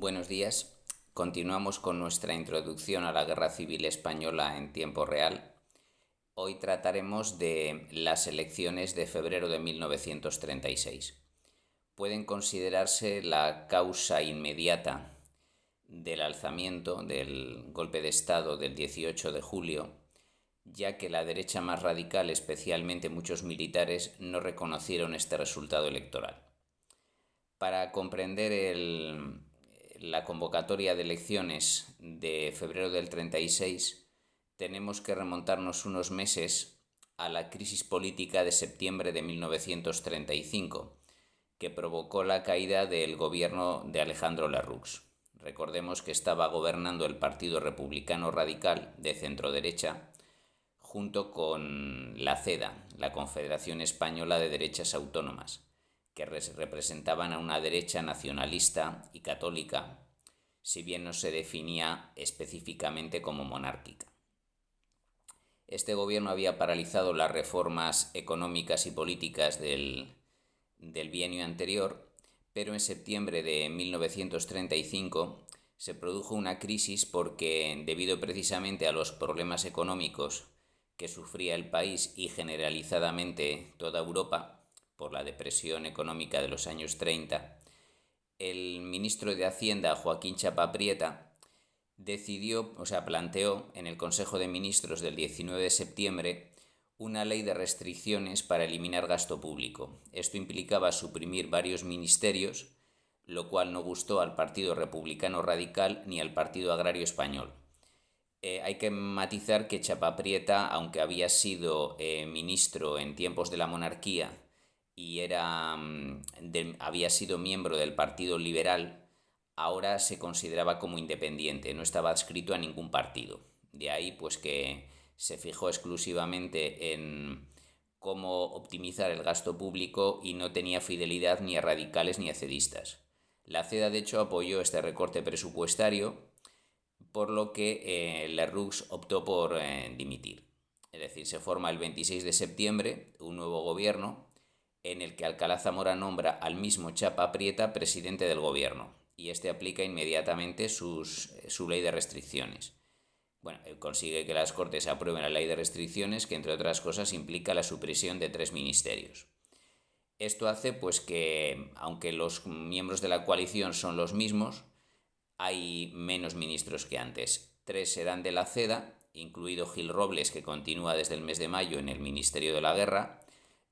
Buenos días. Continuamos con nuestra introducción a la Guerra Civil Española en tiempo real. Hoy trataremos de las elecciones de febrero de 1936. Pueden considerarse la causa inmediata del alzamiento del golpe de Estado del 18 de julio, ya que la derecha más radical, especialmente muchos militares, no reconocieron este resultado electoral. Para comprender la convocatoria de elecciones de febrero del 36, tenemos que remontarnos unos meses a la crisis política de septiembre de 1935, que provocó la caída del gobierno de Alejandro Lerroux. Recordemos que estaba gobernando el Partido Republicano Radical de centroderecha junto con la CEDA, la Confederación Española de Derechas Autónomas, que representaban a una derecha nacionalista y católica, si bien no se definía específicamente como monárquica. Este gobierno había paralizado las reformas económicas y políticas del bienio anterior, pero en septiembre de 1935 se produjo una crisis porque, debido precisamente a los problemas económicos que sufría el país y generalizadamente toda Europa, por la depresión económica de los años 30, el ministro de Hacienda, Joaquín Chapa Prieta, planteó en el Consejo de Ministros del 19 de septiembre una ley de restricciones para eliminar gasto público. Esto implicaba suprimir varios ministerios, lo cual no gustó al Partido Republicano Radical ni al Partido Agrario Español. Hay que matizar que Chapa Prieta, aunque había sido ministro en tiempos de la monarquía y había sido miembro del Partido Liberal, ahora se consideraba como independiente, no estaba adscrito a ningún partido. De ahí pues que se fijó exclusivamente en cómo optimizar el gasto público y no tenía fidelidad ni a radicales ni a cedistas. La CEDA de hecho apoyó este recorte presupuestario, por lo que Lerroux optó por dimitir. Es decir, se forma el 26 de septiembre un nuevo gobierno en el que Alcalá Zamora nombra al mismo Chapa Prieta presidente del gobierno, y este aplica inmediatamente su ley de restricciones. Consigue que las Cortes aprueben la ley de restricciones, que entre otras cosas implica la supresión de 3 ministerios. Esto hace pues que, aunque los miembros de la coalición son los mismos, hay menos ministros que antes. 3 serán de la CEDA, incluido Gil Robles, que continúa desde el mes de mayo en el Ministerio de la Guerra.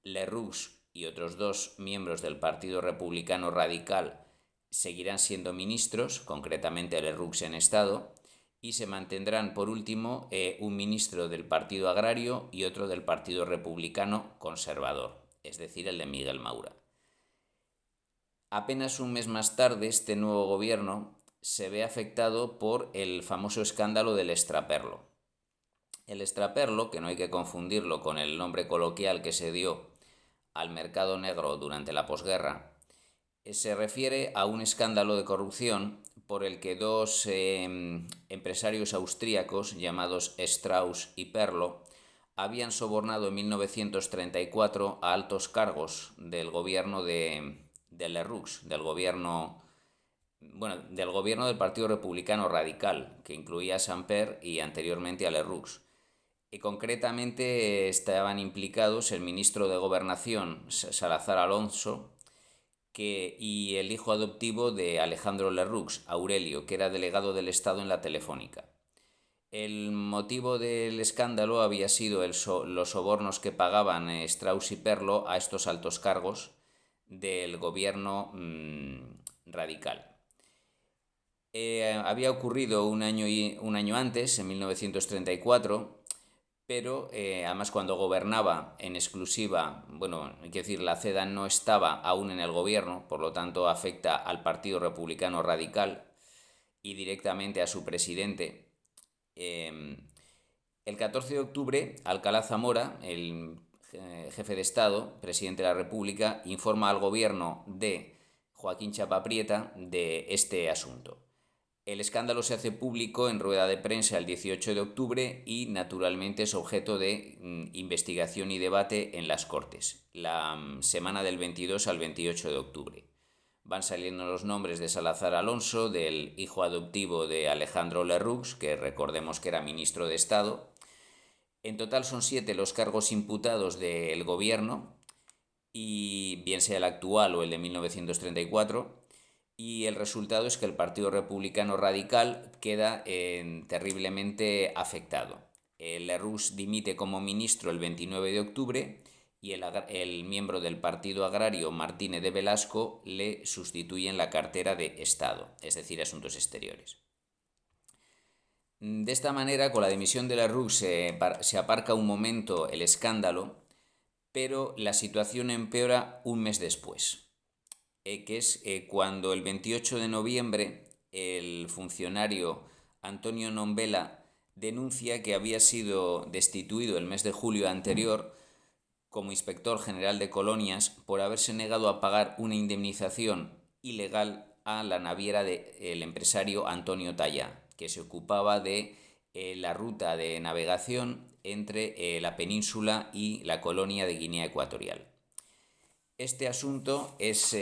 Lerroux y otros 2 miembros del Partido Republicano Radical seguirán siendo ministros, concretamente Lerroux en Estado, y se mantendrán por último un ministro del Partido Agrario y otro del Partido Republicano Conservador, es decir, el de Miguel Maura. Apenas un mes más tarde, este nuevo gobierno se ve afectado por el famoso escándalo del extraperlo. El extraperlo, que no hay que confundirlo con el nombre coloquial que se dio al mercado negro durante la posguerra, se refiere a un escándalo de corrupción por el que 2 empresarios austríacos llamados Strauss y Perlo habían sobornado en 1934 a altos cargos del gobierno de Lerroux, del gobierno del Partido Republicano Radical, que incluía a Samper y anteriormente a Lerroux. Y concretamente estaban implicados el ministro de Gobernación, Salazar Alonso, y el hijo adoptivo de Alejandro Lerroux, Aurelio, que era delegado del Estado en la Telefónica. El motivo del escándalo había sido los sobornos que pagaban Strauss y Perlo a estos altos cargos del gobierno radical. Había ocurrido un año antes, en 1934, pero además cuando gobernaba en exclusiva, hay que decir, la CEDA no estaba aún en el gobierno, por lo tanto afecta al Partido Republicano Radical y directamente a su presidente. El 14 de octubre, Alcalá Zamora, el jefe de Estado, presidente de la República, informa al gobierno de Joaquín Chapa Prieta de este asunto. El escándalo se hace público en rueda de prensa el 18 de octubre y naturalmente es objeto de investigación y debate en las Cortes, la semana del 22 al 28 de octubre. van saliendo los nombres de Salazar Alonso, del hijo adoptivo de Alejandro Lerroux, que recordemos que era ministro de Estado. En total son 7 los cargos imputados del gobierno, y bien sea el actual o el de 1934, y el resultado es que el Partido Republicano Radical queda terriblemente afectado. Lerroux dimite como ministro el 29 de octubre y el miembro del Partido Agrario Martínez de Velasco le sustituye en la cartera de Estado, es decir, Asuntos Exteriores. De esta manera, con la dimisión de Lerroux se aparca un momento el escándalo, pero la situación empeora un mes después, que es cuando el 28 de noviembre el funcionario Antonio Nombela denuncia que había sido destituido el mes de julio anterior como inspector general de colonias por haberse negado a pagar una indemnización ilegal a la naviera del empresario Antonio Tallá, que se ocupaba de la ruta de navegación entre la península y la colonia de Guinea Ecuatorial. Este asunto es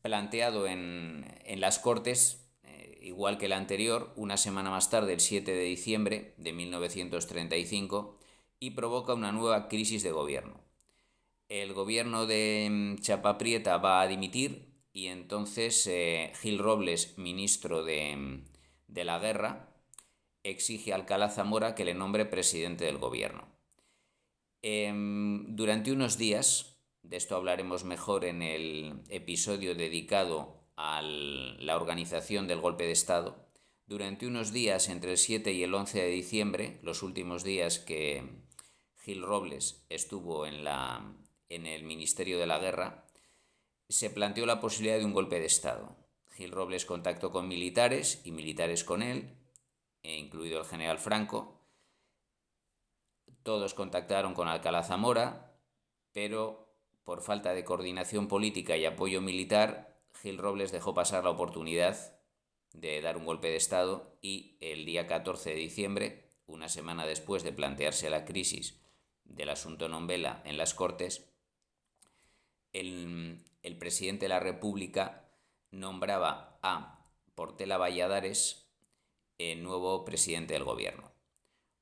planteado en las Cortes, igual que el anterior, una semana más tarde, el 7 de diciembre de 1935, y provoca una nueva crisis de gobierno. El gobierno de Chapa Prieta va a dimitir y entonces Gil Robles, ministro de la Guerra, exige a Alcalá Zamora que le nombre presidente del gobierno. Durante unos días, de esto hablaremos mejor en el episodio dedicado a la organización del golpe de Estado, durante unos días entre el 7 y el 11 de diciembre, los últimos días que Gil Robles estuvo en el Ministerio de la Guerra, se planteó la posibilidad de un golpe de Estado. Gil Robles contactó con militares y militares con él, incluido el general Franco. Todos contactaron con Alcalá Zamora, pero por falta de coordinación política y apoyo militar, Gil Robles dejó pasar la oportunidad de dar un golpe de Estado y el día 14 de diciembre, una semana después de plantearse la crisis del asunto Nombela en las Cortes, el presidente de la República nombraba a Portela Valladares el nuevo presidente del gobierno.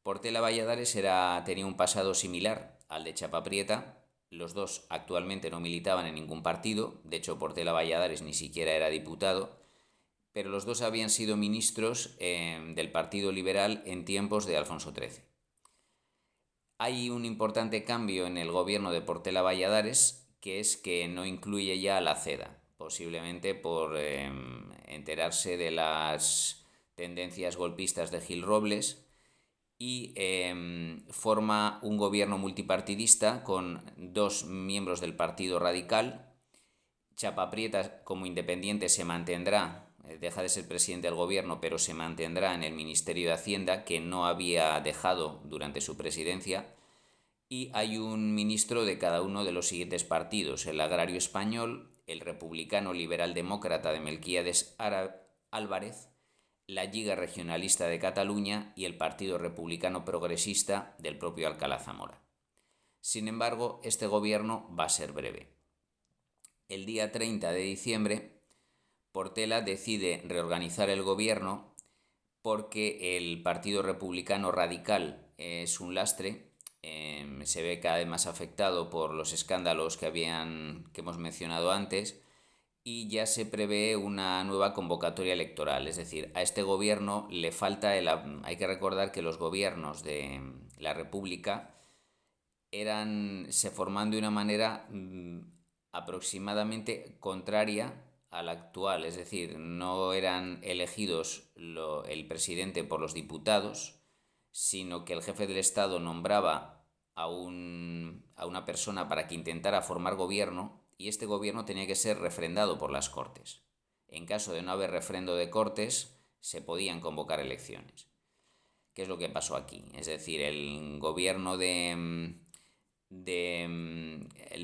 Portela Valladares tenía un pasado similar al de Chapa Prieta. Los dos actualmente no militaban en ningún partido, de hecho Portela Valladares ni siquiera era diputado, pero los dos habían sido ministros del Partido Liberal en tiempos de Alfonso XIII. Hay un importante cambio en el gobierno de Portela Valladares, que es que no incluye ya a la CEDA, posiblemente por enterarse de las tendencias golpistas de Gil Robles, y forma un gobierno multipartidista con 2 miembros del Partido Radical. Chapa Prieta, como independiente, se mantendrá, deja de ser presidente del gobierno, pero se mantendrá en el Ministerio de Hacienda, que no había dejado durante su presidencia, y hay un ministro de cada uno de los siguientes partidos: el Agrario Español, el Republicano Liberal Demócrata de Melquiades Álvarez, la Lliga Regionalista de Cataluña y el Partido Republicano Progresista del propio Alcalá Zamora. Sin embargo, este gobierno va a ser breve. El día 30 de diciembre, Portela decide reorganizar el gobierno porque el Partido Republicano Radical es un lastre, se ve cada vez más afectado por los escándalos que hemos mencionado antes, y ya se prevé una nueva convocatoria electoral. Es decir, a este gobierno le falta hay que recordar que los gobiernos de la República se forman de una manera aproximadamente contraria a la actual, es decir, no eran elegidos el presidente por los diputados, sino que el jefe del Estado nombraba a una persona para que intentara formar gobierno, y este gobierno tenía que ser refrendado por las Cortes. En caso de no haber refrendo de Cortes, se podían convocar elecciones. ¿Qué es lo que pasó aquí? Es decir, el gobierno el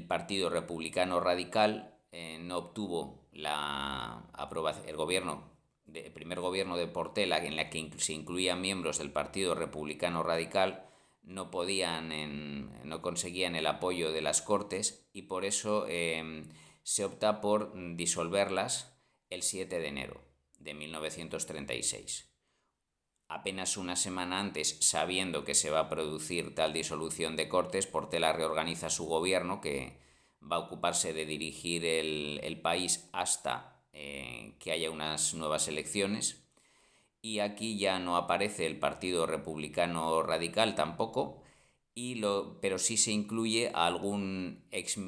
Partido Republicano Radical no obtuvo la aprobación. El primer gobierno de Portela, en la que se incluían miembros del Partido Republicano Radical, no conseguían el apoyo de las Cortes, y por eso se opta por disolverlas el 7 de enero de 1936. Apenas una semana antes, sabiendo que se va a producir tal disolución de Cortes, Portela reorganiza su gobierno, que va a ocuparse de dirigir el país hasta que haya unas nuevas elecciones. Y aquí ya no aparece el Partido Republicano Radical tampoco, pero sí se incluye a algún ex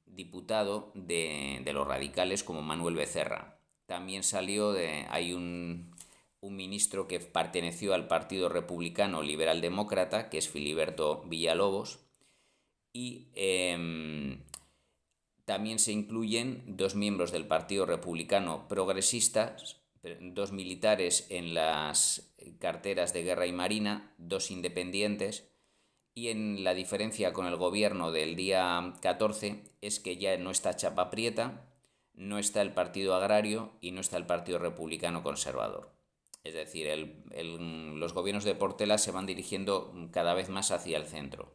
diputado de los radicales como Manuel Becerra. También hay un ministro que perteneció al Partido Republicano Liberal Demócrata, que es Filiberto Villalobos, y también se incluyen 2 miembros del Partido Republicano Progresista, 2 militares en las carteras de Guerra y Marina, 2 independientes, y en la diferencia con el gobierno del día 14 es que ya no está Chapa Prieta, no está el Partido Agrario y no está el Partido Republicano Conservador. Es decir, los gobiernos de Portela se van dirigiendo cada vez más hacia el centro,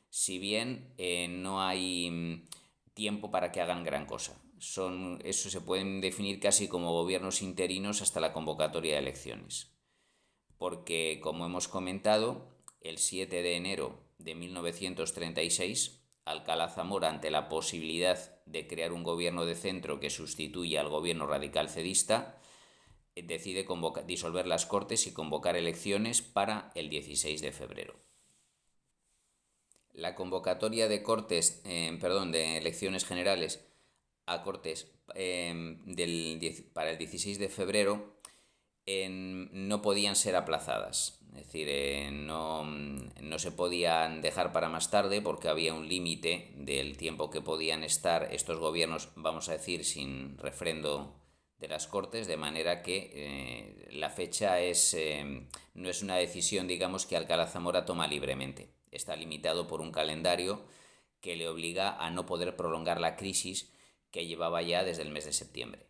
si bien no hay tiempo para que hagan gran cosa. Eso se pueden definir casi como gobiernos interinos hasta la convocatoria de elecciones. Porque, como hemos comentado, el 7 de enero de 1936, Alcalá Zamora, ante la posibilidad de crear un gobierno de centro que sustituya al gobierno radical cedista, decide disolver las Cortes y convocar elecciones para el 16 de febrero. La convocatoria de de elecciones generales a Cortes para el 16 de febrero no podían ser aplazadas. Es decir, no se podían dejar para más tarde porque había un límite del tiempo que podían estar estos gobiernos, vamos a decir, sin refrendo de las Cortes, de manera que la fecha no es una decisión, digamos, que Alcalá Zamora toma libremente. Está limitado por un calendario que le obliga a no poder prolongar la crisis que llevaba ya desde el mes de septiembre.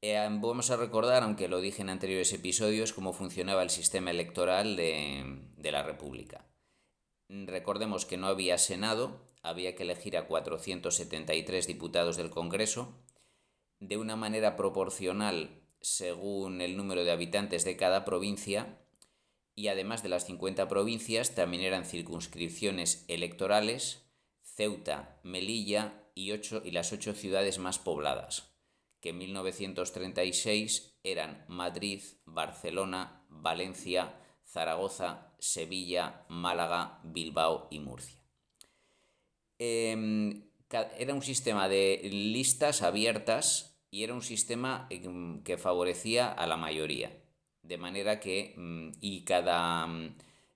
Vamos a recordar, aunque lo dije en anteriores episodios, cómo funcionaba el sistema electoral de la República. Recordemos que no había Senado, había que elegir a 473 diputados del Congreso, de una manera proporcional según el número de habitantes de cada provincia, y además de las 50 provincias también eran circunscripciones electorales Ceuta, Melilla y las 8 ciudades más pobladas, que en 1936 eran Madrid, Barcelona, Valencia, Zaragoza, Sevilla, Málaga, Bilbao y Murcia. Era un sistema de listas abiertas y era un sistema que favorecía a la mayoría, de manera que cada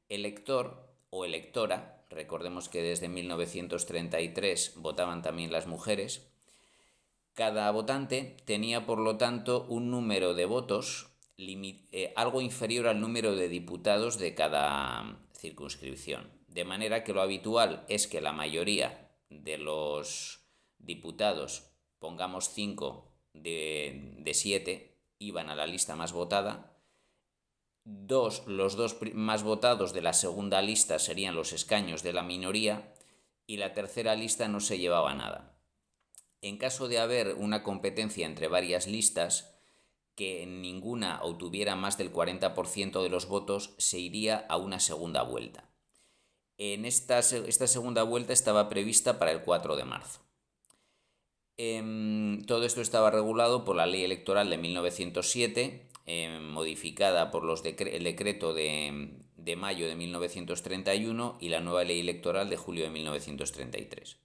elector o electora, recordemos que desde 1933 votaban también las mujeres, cada votante tenía, por lo tanto, un número de votos algo inferior al número de diputados de cada circunscripción. De manera que lo habitual es que la mayoría de los diputados, pongamos 5 de 7, iban a la lista más votada. Los dos más votados de la segunda lista serían los escaños de la minoría y la tercera lista no se llevaba nada. En caso de haber una competencia entre varias listas, que ninguna obtuviera más del 40% de los votos, se iría a una segunda vuelta. Esta segunda vuelta estaba prevista para el 4 de marzo. Todo esto estaba regulado por la Ley Electoral de 1907, modificada por el decreto de mayo de 1931 y la nueva Ley Electoral de julio de 1933.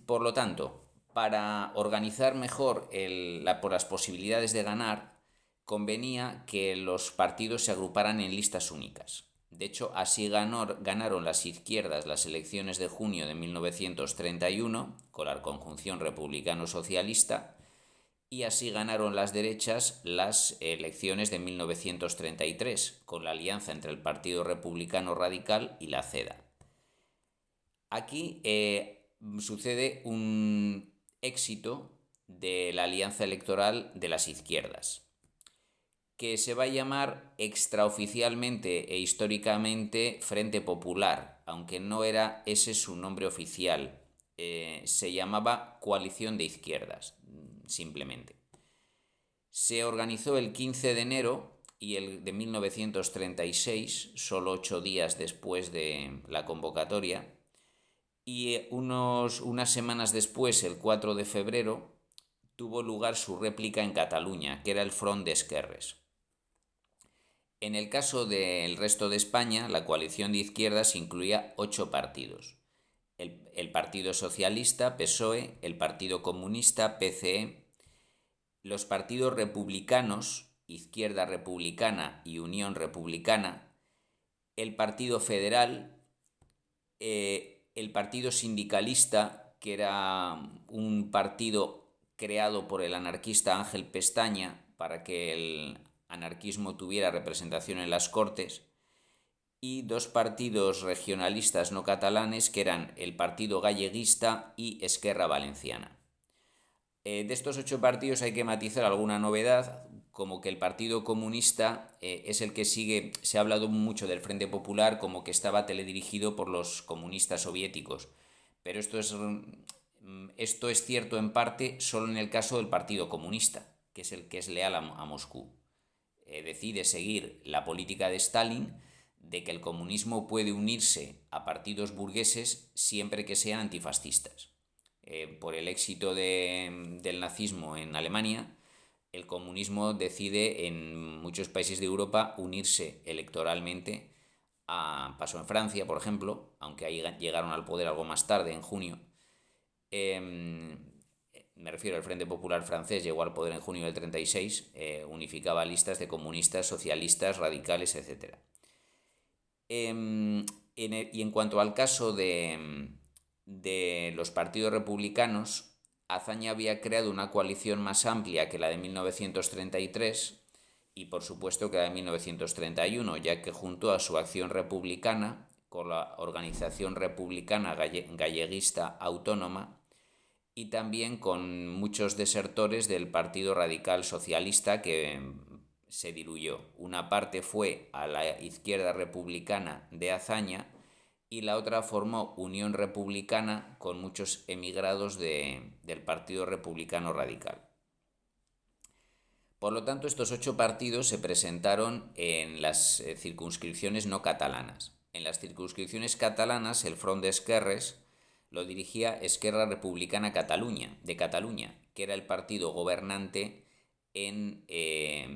Por lo tanto, para organizar mejor por las posibilidades de ganar, convenía que los partidos se agruparan en listas únicas. De hecho, así ganaron las izquierdas las elecciones de junio de 1931, con la conjunción republicano-socialista, y así ganaron las derechas las elecciones de 1933, con la alianza entre el Partido Republicano Radical y la CEDA. Aquí sucede un éxito de la alianza electoral de las izquierdas, que se va a llamar extraoficialmente e históricamente Frente Popular, aunque no era ese su nombre oficial. se llamaba Coalición de Izquierdas, simplemente. Se organizó el 15 de enero de 1936, solo 8 días después de la convocatoria, y unas semanas después, el 4 de febrero, tuvo lugar su réplica en Cataluña, que era el Front d'Esquerres. En el caso del resto de España, la coalición de izquierdas incluía 8 partidos. El Partido Socialista, PSOE, el Partido Comunista, PCE, los partidos republicanos, Izquierda Republicana y Unión Republicana, el Partido Federal, el Partido Sindicalista, que era un partido creado por el anarquista Ángel Pestaña para que el anarquismo tuviera representación en las Cortes, y 2 partidos regionalistas no catalanes, que eran el Partido Galleguista y Esquerra Valenciana. De estos 8 partidos hay que matizar alguna novedad, como que el Partido Comunista es el que sigue. Se ha hablado mucho del Frente Popular como que estaba teledirigido por los comunistas soviéticos, pero esto es cierto en parte solo en el caso del Partido Comunista, que es el que es leal a Moscú. Decide seguir la política de Stalin de que el comunismo puede unirse a partidos burgueses siempre que sean antifascistas. Por el éxito del nazismo en Alemania, el comunismo decide en muchos países de Europa unirse electoralmente. Pasó en Francia, por ejemplo, aunque ahí llegaron al poder algo más tarde, en junio. Me refiero al Frente Popular francés, llegó al poder en junio del 36, unificaba listas de comunistas, socialistas, radicales, etc. Y en cuanto al caso de los partidos republicanos, Azaña había creado una coalición más amplia que la de 1933 y por supuesto que la de 1931, ya que junto a su Acción Republicana con la Organización Republicana Galleguista Autónoma y también con muchos desertores del Partido Radical Socialista que se diluyó. Una parte fue a la Izquierda Republicana de Azaña y la otra formó Unión Republicana con muchos emigrados del Partido Republicano Radical. Por lo tanto, estos 8 partidos se presentaron en las circunscripciones no catalanas. En las circunscripciones catalanas, el Front d'Esquerres lo dirigía Esquerra Republicana de Cataluña, que era el partido gobernante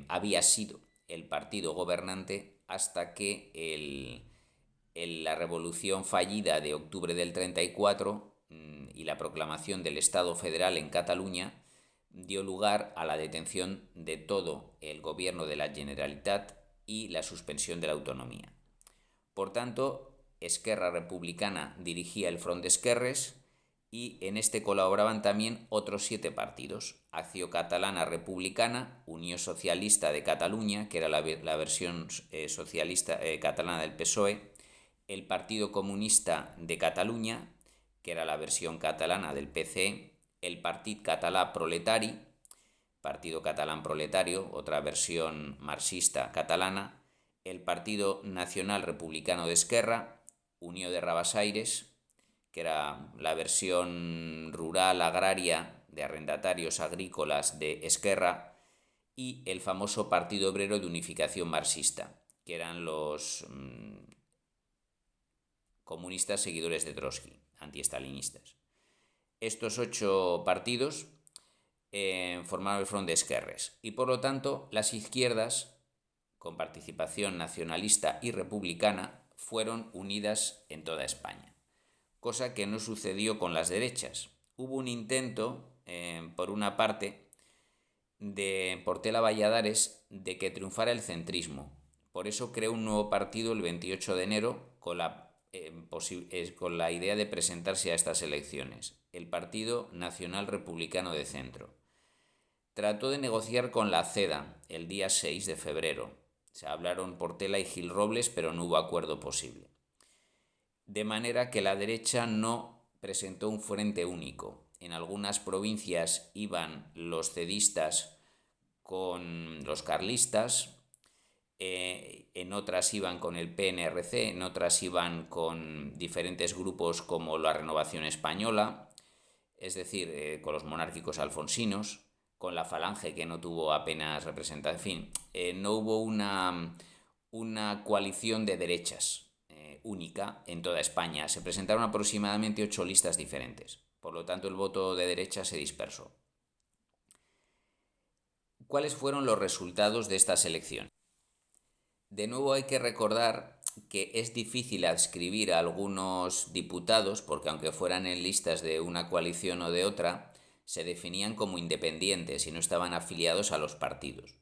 había sido el partido gobernante hasta que la revolución fallida de octubre del 34 y la proclamación del Estado federal en Cataluña dio lugar a la detención de todo el gobierno de la Generalitat y la suspensión de la autonomía. Por tanto, Esquerra Republicana dirigía el Front d'Esquerres y en este colaboraban también otros 7 partidos: Acció Catalana Republicana, Unió Socialista de Cataluña, que era la versión socialista catalana del PSOE, el Partido Comunista de Cataluña, que era la versión catalana del PCE, el Partit Català Proletari, Partido Catalán Proletario, otra versión marxista catalana, el Partido Nacional Republicano de Esquerra, Unió de Rabassaires, que era la versión rural agraria de arrendatarios agrícolas de Esquerra, y el famoso Partido Obrero de Unificación Marxista, que eran los comunistas seguidores de Trotsky, antiestalinistas. Estos 8 partidos formaron el Front d'Esquerres y por lo tanto las izquierdas, con participación nacionalista y republicana, fueron unidas en toda España, cosa que no sucedió con las derechas. Hubo un intento, por una parte, de Portela Valladares de que triunfara el centrismo. Por eso creó un nuevo partido el 28 de enero con la idea de presentarse a estas elecciones, el Partido Nacional Republicano de Centro. Trató de negociar con la CEDA el día 6 de febrero. Se hablaron Portela y Gil Robles, pero no hubo acuerdo posible. De manera que la derecha no presentó un frente único. En algunas provincias iban los cedistas con los carlistas, en otras iban con el PNRC, en otras iban con diferentes grupos como la Renovación Española, es decir, con los monárquicos alfonsinos, con la Falange que no tuvo apenas representación, en fin, no hubo una coalición de derechas única en toda España. Se presentaron aproximadamente 8 listas diferentes, por lo tanto el voto de derecha se dispersó. ¿Cuáles fueron los resultados de estas elecciones? De nuevo hay que recordar que es difícil adscribir a algunos diputados, porque aunque fueran en listas de una coalición o de otra, se definían como independientes y no estaban afiliados a los partidos.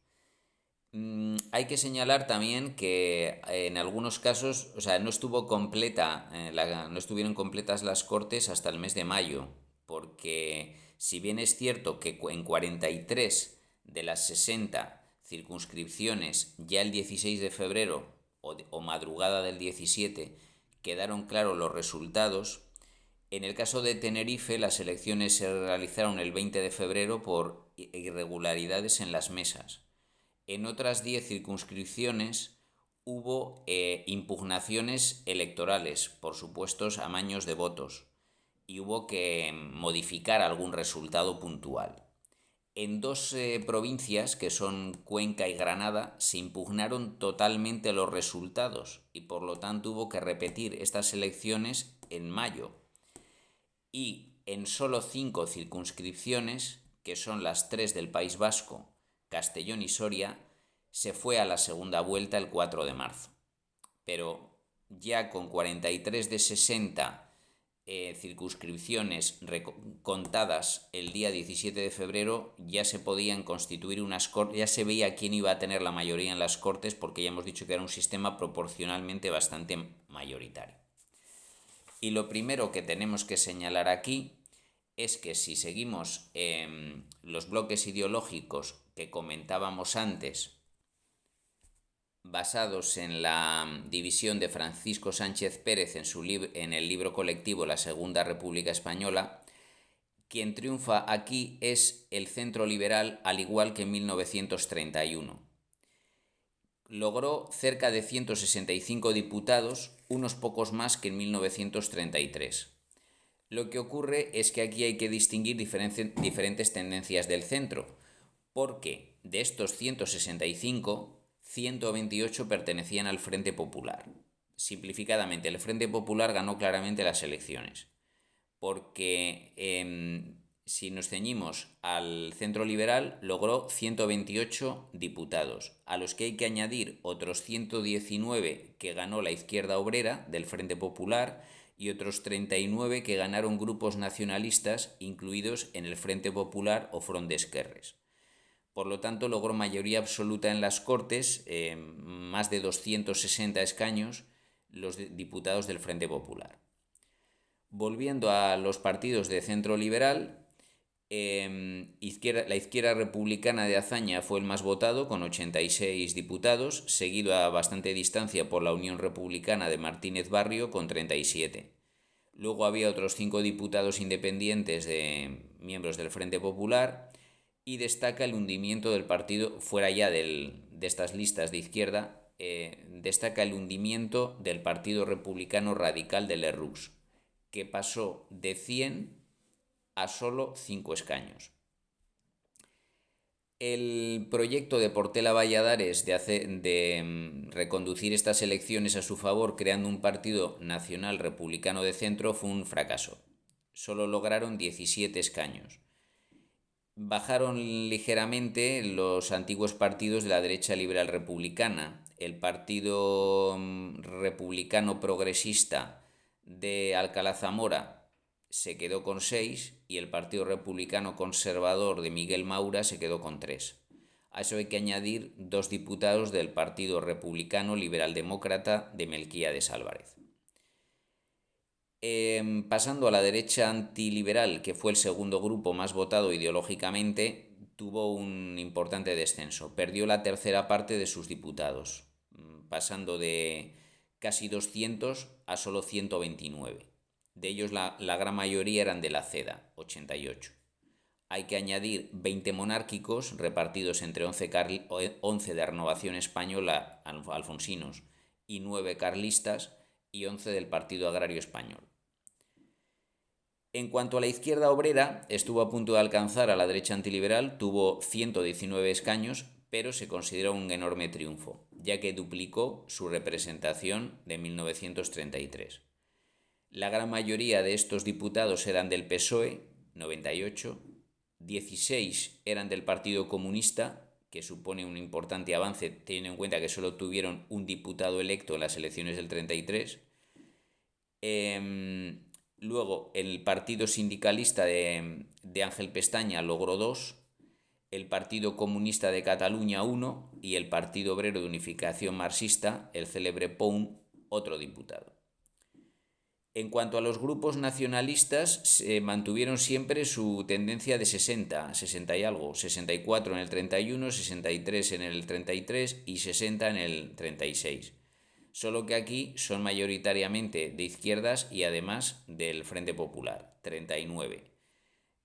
Hay que señalar también que en algunos casos, o sea, no estuvieron completas las Cortes hasta el mes de mayo, porque si bien es cierto que en 43 de las 60 circunscripciones ya el 16 de febrero o madrugada del 17 quedaron claros los resultados, en el caso de Tenerife las elecciones se realizaron el 20 de febrero por irregularidades en las mesas. En otras 10 circunscripciones hubo impugnaciones electorales por supuestos amaños de votos y hubo que modificar algún resultado puntual. En 2 provincias, que son Cuenca y Granada, se impugnaron totalmente los resultados y por lo tanto hubo que repetir estas elecciones en mayo. Y en solo 5 circunscripciones, que son las 3 del País Vasco, Castellón y Soria, se fue a la segunda vuelta el 4 de marzo. Pero ya con 43 de 60 circunscripciones contadas el día 17 de febrero, ya se podían constituir unas cortes, ya se veía quién iba a tener la mayoría en las Cortes, porque ya hemos dicho que era un sistema proporcionalmente bastante mayoritario. Y lo primero que tenemos que señalar aquí es que si seguimos los bloques ideológicos que comentábamos antes, basados en la división de Francisco Sánchez Pérez en el libro colectivo La Segunda República Española, quien triunfa aquí es el centro liberal, al igual que en 1931. Logró cerca de 165 diputados, unos pocos más que en 1933. Lo que ocurre es que aquí hay que distinguir diferentes tendencias del centro, porque de estos 165, 128 pertenecían al Frente Popular. Simplificadamente, el Frente Popular ganó claramente las elecciones, porque si nos ceñimos al centro liberal, logró 128 diputados, a los que hay que añadir otros 119 que ganó la Izquierda Obrera del Frente Popular y otros 39 que ganaron grupos nacionalistas incluidos en el Frente Popular o Front d'Esquerres. Por lo tanto, logró mayoría absoluta en las Cortes, más de 260 escaños, los diputados del Frente Popular. Volviendo a los partidos de centro liberal, la izquierda republicana de Azaña fue el más votado, con 86 diputados, seguido a bastante distancia por la Unión Republicana de Martínez Barrio, con 37. Luego había otros 5 diputados independientes de miembros del Frente Popular, y destaca el hundimiento del partido, fuera ya de estas listas de izquierda, destaca el hundimiento del Partido Republicano Radical de Lerroux, que pasó de 100 a solo 5 escaños. El proyecto de Portela Valladares de reconducir estas elecciones a su favor creando un partido nacional republicano de centro fue un fracaso. Solo lograron 17 escaños. Bajaron ligeramente los antiguos partidos de la derecha liberal republicana. El Partido Republicano Progresista de Alcalá Zamora se quedó con 6 y el Partido Republicano Conservador de Miguel Maura se quedó con 3. A eso hay que añadir 2 diputados del Partido Republicano Liberal Demócrata de Melquíades Álvarez. Pasando a la derecha antiliberal, que fue el segundo grupo más votado ideológicamente, tuvo un importante descenso. Perdió la tercera parte de sus diputados, pasando de casi 200 a solo 129. De ellos la gran mayoría eran de la CEDA, 88. Hay que añadir 20 monárquicos repartidos entre 11 de Renovación Española, alfonsinos, y 9 carlistas, y 11 del Partido Agrario Español. En cuanto a la izquierda obrera, estuvo a punto de alcanzar a la derecha antiliberal, tuvo 119 escaños, pero se considera un enorme triunfo, ya que duplicó su representación de 1933. La gran mayoría de estos diputados eran del PSOE, 98, 16 eran del Partido Comunista, que supone un importante avance teniendo en cuenta que solo tuvieron un diputado electo en las elecciones del 33. Luego, el Partido Sindicalista de Ángel Pestaña logró 2, el Partido Comunista de Cataluña 1 y el Partido Obrero de Unificación Marxista, el célebre POUM, otro diputado. En cuanto a los grupos nacionalistas, se mantuvieron siempre su tendencia de 60 y algo, 64 en el 31, 63 en el 33 y 60 en el 36. Solo que aquí son mayoritariamente de izquierdas y además del Frente Popular, 39.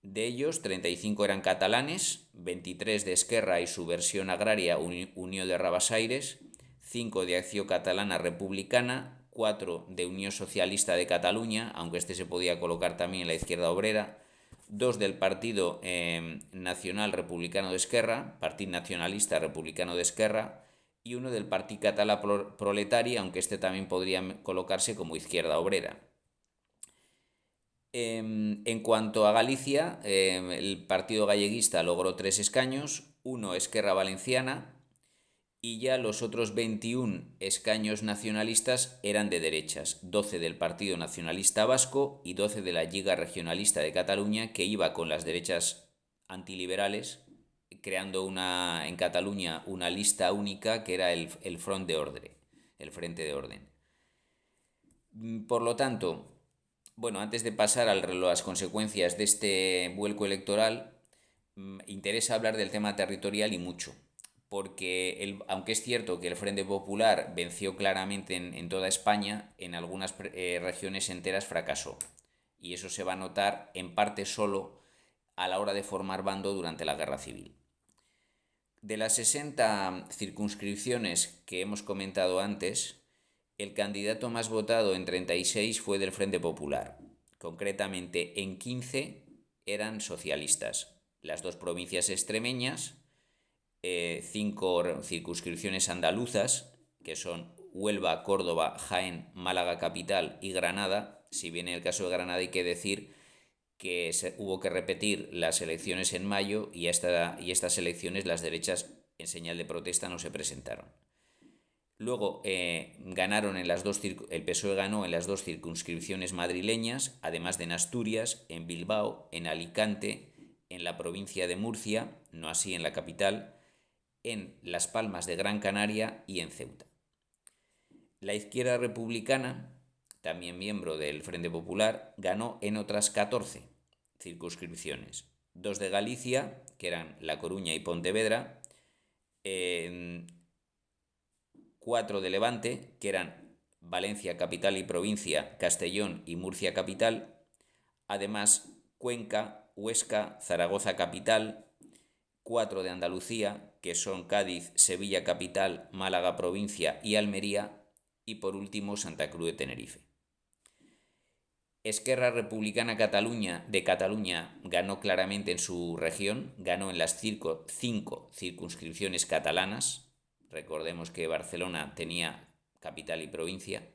De ellos, 35 eran catalanes, 23 de Esquerra y su versión agraria Unió de Rabasaires, 5 de Acció Catalana Republicana, 4 de Unión Socialista de Cataluña, aunque este se podía colocar también en la izquierda obrera, 2 del Partido Nacional Republicano de Esquerra, Partit Nacionalista Republicano de Esquerra, y 1 del Partit Català Proletari, aunque este también podría colocarse como izquierda obrera. En cuanto a Galicia, el Partido Galleguista logró 3 escaños, 1 Esquerra Valenciana, y ya los otros 21 escaños nacionalistas eran de derechas, 12 del Partido Nacionalista Vasco y 12 de la Lliga Regionalista de Cataluña, que iba con las derechas antiliberales, creando en Cataluña una lista única que era el Front de Ordre, el Frente de Orden. Por lo tanto, bueno, antes de pasar a las consecuencias de este vuelco electoral, interesa hablar del tema territorial y mucho, porque aunque es cierto que el Frente Popular venció claramente en toda España, en algunas regiones enteras fracasó. Y eso se va a notar en parte solo a la hora de formar bando durante la Guerra Civil. De las 60 circunscripciones que hemos comentado antes, el candidato más votado en 36 fue del Frente Popular. Concretamente, en 15 eran socialistas. Las 2 provincias extremeñas, 5 circunscripciones andaluzas, que son Huelva, Córdoba, Jaén, Málaga capital y Granada. Si bien en el caso de Granada hay que decir que hubo que repetir las elecciones en mayo y estas elecciones las derechas en señal de protesta no se presentaron. Luego ganaron el PSOE ganó en las 2 circunscripciones madrileñas, además de en Asturias, en Bilbao, en Alicante, en la provincia de Murcia, no así en la capital, en Las Palmas de Gran Canaria y en Ceuta. La izquierda republicana, también miembro del Frente Popular, ganó en otras 14 circunscripciones. 2 de Galicia, que eran La Coruña y Pontevedra, 4 de Levante, que eran Valencia capital y provincia, Castellón y Murcia capital, además Cuenca, Huesca, Zaragoza capital, 4 de Andalucía, que son Cádiz, Sevilla capital, Málaga provincia y Almería, y por último Santa Cruz de Tenerife. Esquerra Republicana de Cataluña ganó claramente en su región, ganó en las 5 circunscripciones catalanas. Recordemos que Barcelona tenía capital y provincia.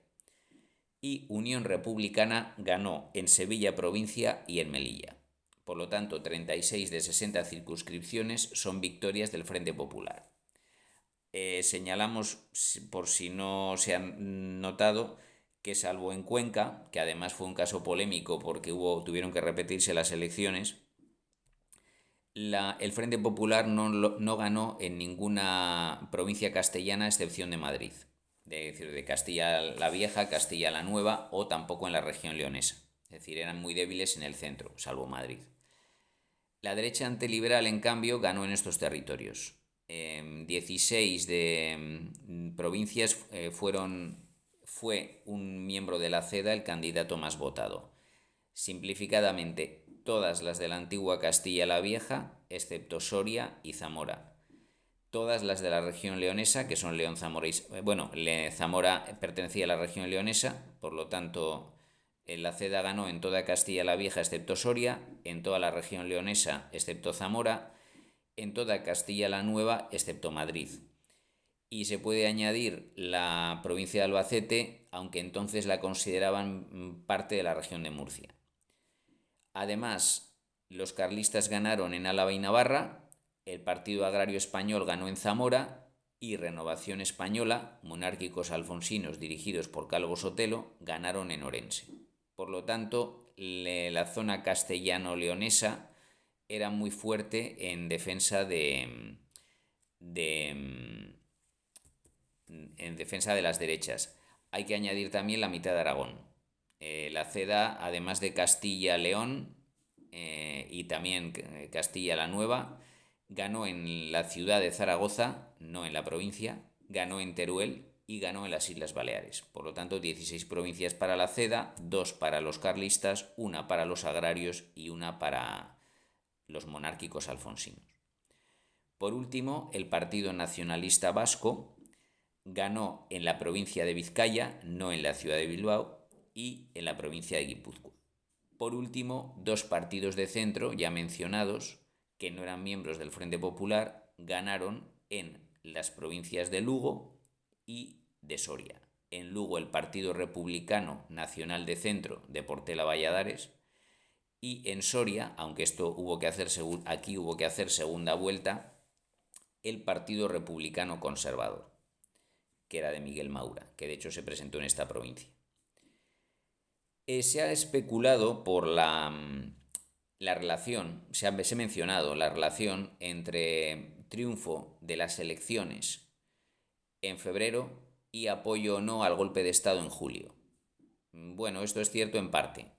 Y Unión Republicana ganó en Sevilla provincia y en Melilla. Por lo tanto, 36 de 60 circunscripciones son victorias del Frente Popular. Señalamos, por si no se han notado, que salvo en Cuenca, que además fue un caso polémico porque tuvieron que repetirse las elecciones, el Frente Popular no ganó en ninguna provincia castellana a excepción de Madrid, es decir, de Castilla la Vieja, Castilla la Nueva o tampoco en la región leonesa. Es decir, eran muy débiles en el centro, salvo Madrid. La derecha antiliberal, en cambio, ganó en estos territorios. 16 de provincias fue un miembro de la CEDA el candidato más votado. Simplificadamente, todas las de la antigua Castilla la Vieja, excepto Soria y Zamora. Todas las de la región leonesa, que son León, Zamora Zamora pertenecía a la región leonesa, por lo tanto La Ceda ganó en toda Castilla la Vieja excepto Soria, en toda la región leonesa excepto Zamora, en toda Castilla la Nueva excepto Madrid. Y se puede añadir la provincia de Albacete, aunque entonces la consideraban parte de la región de Murcia. Además, los carlistas ganaron en Álava y Navarra, el Partido Agrario Español ganó en Zamora y Renovación Española, monárquicos alfonsinos dirigidos por Calvo Sotelo, ganaron en Orense. Por lo tanto, la zona castellano-leonesa era muy fuerte en defensa en defensa de las derechas. Hay que añadir también la mitad de Aragón. La Ceda, además de Castilla-León y también Castilla la Nueva, ganó en la ciudad de Zaragoza, no en la provincia, ganó en Teruel y ganó en las Islas Baleares. Por lo tanto, 16 provincias para la Ceda, 2 para los carlistas, 1 para los agrarios y 1 para los monárquicos alfonsinos. Por último, el Partido Nacionalista Vasco ganó en la provincia de Vizcaya, no en la ciudad de Bilbao, y en la provincia de Guipúzcoa. Por último, 2 partidos de centro ya mencionados, que no eran miembros del Frente Popular, ganaron en las provincias de Lugo y de Soria. En Lugo, el Partido Republicano Nacional de Centro de Portela Valladares, y en Soria, aunque aquí hubo que hacer segunda vuelta, el Partido Republicano Conservador, que era de Miguel Maura, que de hecho se presentó en esta provincia. Se ha especulado por la relación, se ha mencionado la relación entre triunfo de las elecciones en febrero y apoyo o no al golpe de Estado en julio. Bueno, esto es cierto en parte,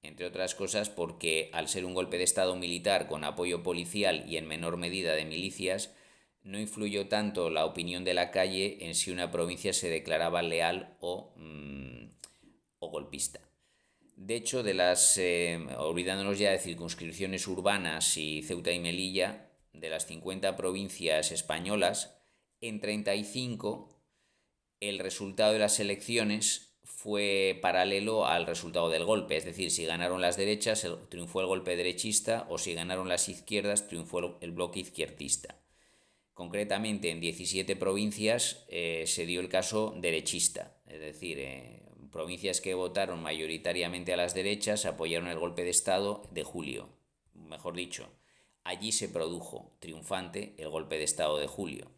entre otras cosas porque al ser un golpe de Estado militar con apoyo policial y en menor medida de milicias, no influyó tanto la opinión de la calle en si una provincia se declaraba leal o golpista. De hecho, olvidándonos ya de circunscripciones urbanas y Ceuta y Melilla, de las 50 provincias españolas, en 35 el resultado de las elecciones fue paralelo al resultado del golpe, es decir, si ganaron las derechas, triunfó el golpe derechista, o si ganaron las izquierdas, triunfó el bloque izquierdista. Concretamente, en 17 provincias se dio el caso derechista, es decir, provincias que votaron mayoritariamente a las derechas apoyaron el golpe de Estado de julio. Mejor dicho, allí se produjo triunfante el golpe de Estado de julio.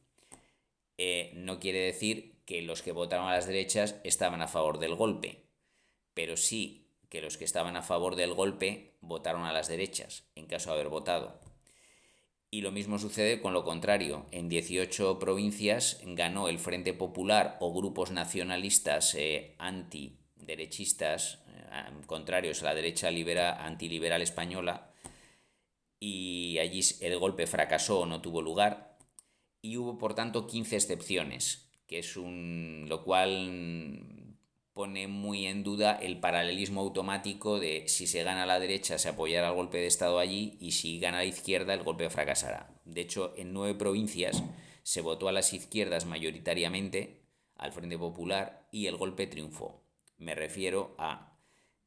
No quiere decir que los que votaron a las derechas estaban a favor del golpe, pero sí que los que estaban a favor del golpe votaron a las derechas, en caso de haber votado. Y lo mismo sucede con lo contrario. En 18 provincias ganó el Frente Popular o grupos nacionalistas antiderechistas, contrarios a la derecha antiliberal española, y allí el golpe fracasó o no tuvo lugar. Y hubo, por tanto, 15 excepciones, que es lo cual pone muy en duda el paralelismo automático de si se gana a la derecha se apoyará el golpe de Estado allí y si gana a la izquierda el golpe fracasará. De hecho, en 9 provincias se votó a las izquierdas mayoritariamente, al Frente Popular, y el golpe triunfó. Me refiero a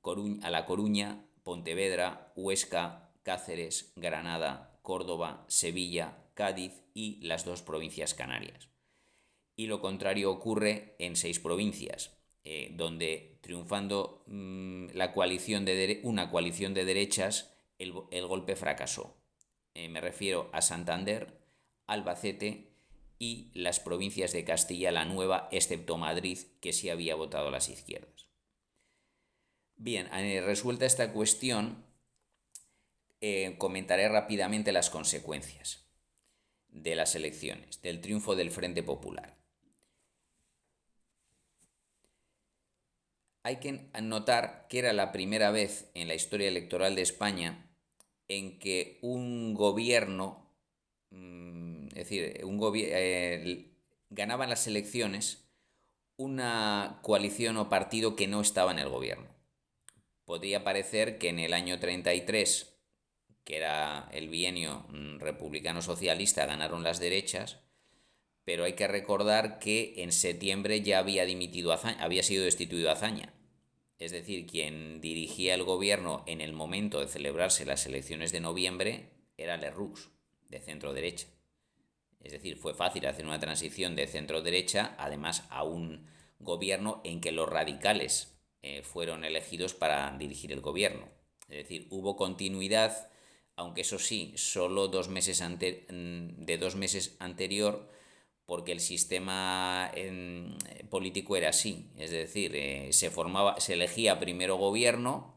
La Coruña, Pontevedra, Huesca, Cáceres, Granada, Córdoba, Sevilla, Cádiz y las 2 provincias canarias. Y lo contrario ocurre en 6 provincias, donde triunfando una coalición de derechas, el golpe fracasó. Me refiero a Santander, Albacete y las provincias de Castilla la Nueva, excepto Madrid, que sí había votado a las izquierdas. Bien, resuelta esta cuestión, comentaré rápidamente las consecuencias de las elecciones, del triunfo del Frente Popular. Hay que notar que era la primera vez en la historia electoral de España en que un gobierno, ganaba en las elecciones una coalición o partido que no estaba en el gobierno. Podría parecer que en el año 33, que era el bienio republicano-socialista, ganaron las derechas, pero hay que recordar que en septiembre ya había sido destituido Azaña. Es decir, quien dirigía el gobierno en el momento de celebrarse las elecciones de noviembre era Lerroux, de centro derecha. Es decir, fue fácil hacer una transición de centro derecha, además a un gobierno en que los radicales fueron elegidos para dirigir el gobierno. Es decir, hubo continuidad, aunque eso sí, solo de 2 meses anterior, porque el sistema político era así. Es decir, se elegía primero gobierno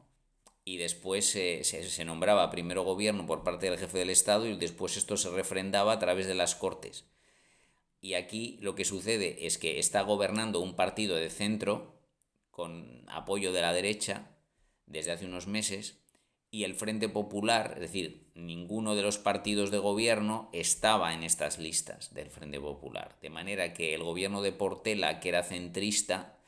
y después se nombraba primero gobierno por parte del jefe del Estado y después esto se refrendaba a través de las Cortes. Y aquí lo que sucede es que está gobernando un partido de centro con apoyo de la derecha desde hace unos meses y el Frente Popular, es decir, ninguno de los partidos de gobierno estaba en estas listas del Frente Popular. De manera que el gobierno de Portela, que era centrista,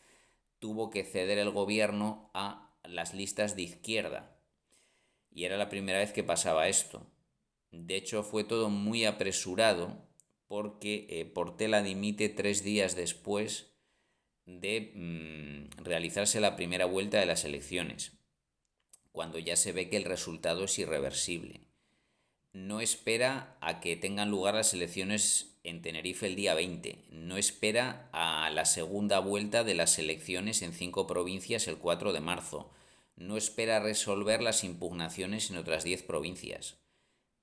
tuvo que ceder el gobierno a las listas de izquierda. Y era la primera vez que pasaba esto. De hecho, fue todo muy apresurado porque Portela dimite 3 días después de realizarse la primera vuelta de las elecciones, cuando ya se ve que el resultado es irreversible. No espera a que tengan lugar las elecciones en Tenerife el día 20. No espera a la segunda vuelta de las elecciones en 5 provincias el 4 de marzo. No espera resolver las impugnaciones en otras 10 provincias.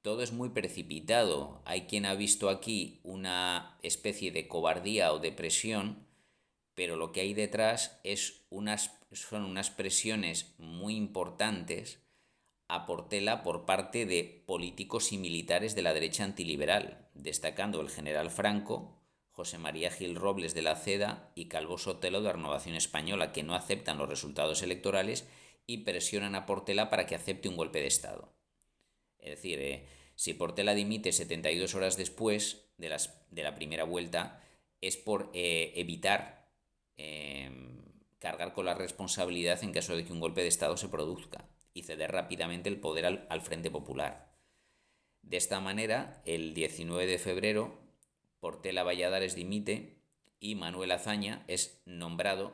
Todo es muy precipitado. Hay quien ha visto aquí una especie de cobardía o de presión, pero lo que hay detrás son unas presiones muy importantes a Portela por parte de políticos y militares de la derecha antiliberal, destacando el general Franco, José María Gil Robles de la CEDA y Calvo Sotelo de Renovación Española, que no aceptan los resultados electorales y presionan a Portela para que acepte un golpe de Estado. Es decir, si Portela dimite 72 horas después de la primera vuelta, es por evitar cargar con la responsabilidad en caso de que un golpe de Estado se produzca y ceder rápidamente el poder al Frente Popular. De esta manera, el 19 de febrero, Portela Valladares dimite y Manuel Azaña es nombrado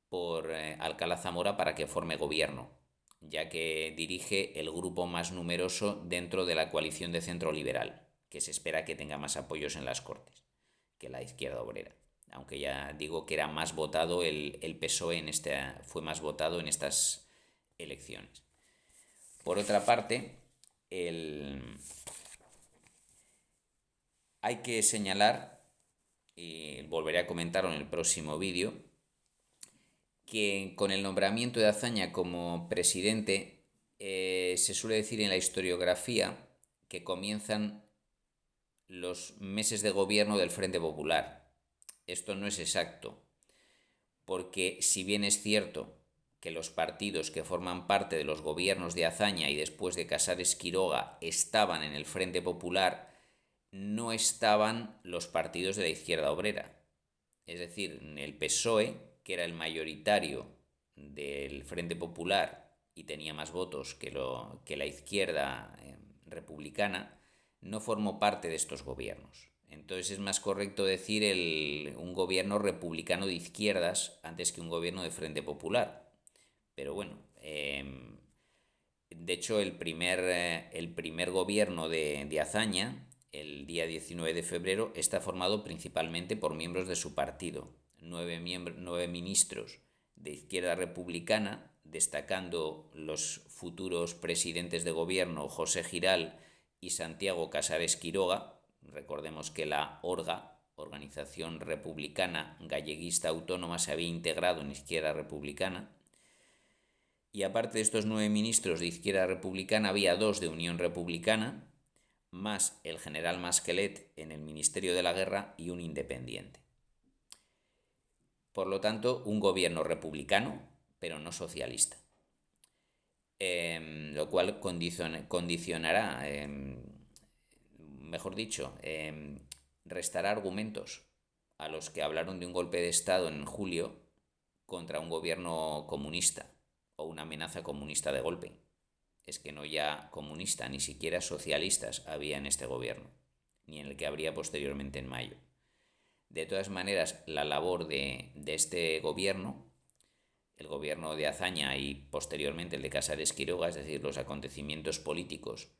por Alcalá Zamora para que forme gobierno, ya que dirige el grupo más numeroso dentro de la coalición de centro liberal, que se espera que tenga más apoyos en las Cortes que la Izquierda Obrera. Aunque ya digo que era más votado el PSOE fue más votado en estas elecciones. Por otra parte, hay que señalar, y volveré a comentarlo en el próximo vídeo, que con el nombramiento de Azaña como presidente se suele decir en la historiografía que comienzan los meses de gobierno del Frente Popular. Esto no es exacto, porque si bien es cierto que los partidos que forman parte de los gobiernos de Azaña y después de Casares Quiroga estaban en el Frente Popular, no estaban los partidos de la izquierda obrera. Es decir, el PSOE, que era el mayoritario del Frente Popular y tenía más votos que la izquierda republicana, no formó parte de estos gobiernos. Entonces es más correcto decir un gobierno republicano de izquierdas antes que un gobierno de Frente Popular. Pero bueno, de hecho el primer gobierno de Azaña, el día 19 de febrero, está formado principalmente por miembros de su partido, 9 ministros de izquierda republicana, destacando los futuros presidentes de gobierno José Giral y Santiago Casares Quiroga. Recordemos que la ORGA, Organización Republicana Galleguista Autónoma, se había integrado en Izquierda Republicana. Y aparte de estos 9 ministros de Izquierda Republicana, había 2 de Unión Republicana, más el general Masquelet en el Ministerio de la Guerra y un independiente. Por lo tanto, un gobierno republicano, pero no socialista. Lo cual condicionará, mejor dicho, restará argumentos a los que hablaron de un golpe de Estado en julio contra un gobierno comunista o una amenaza comunista de golpe. Es que no ya comunista, ni siquiera socialistas había en este gobierno, ni en el que habría posteriormente en mayo. De todas maneras, la labor de este gobierno el gobierno de Azaña y posteriormente el de Casares Quiroga, es decir, los acontecimientos políticos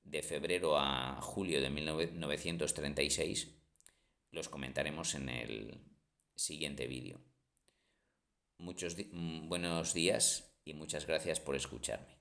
de febrero a julio de 1936, los comentaremos en el siguiente vídeo. Buenos días y muchas gracias por escucharme.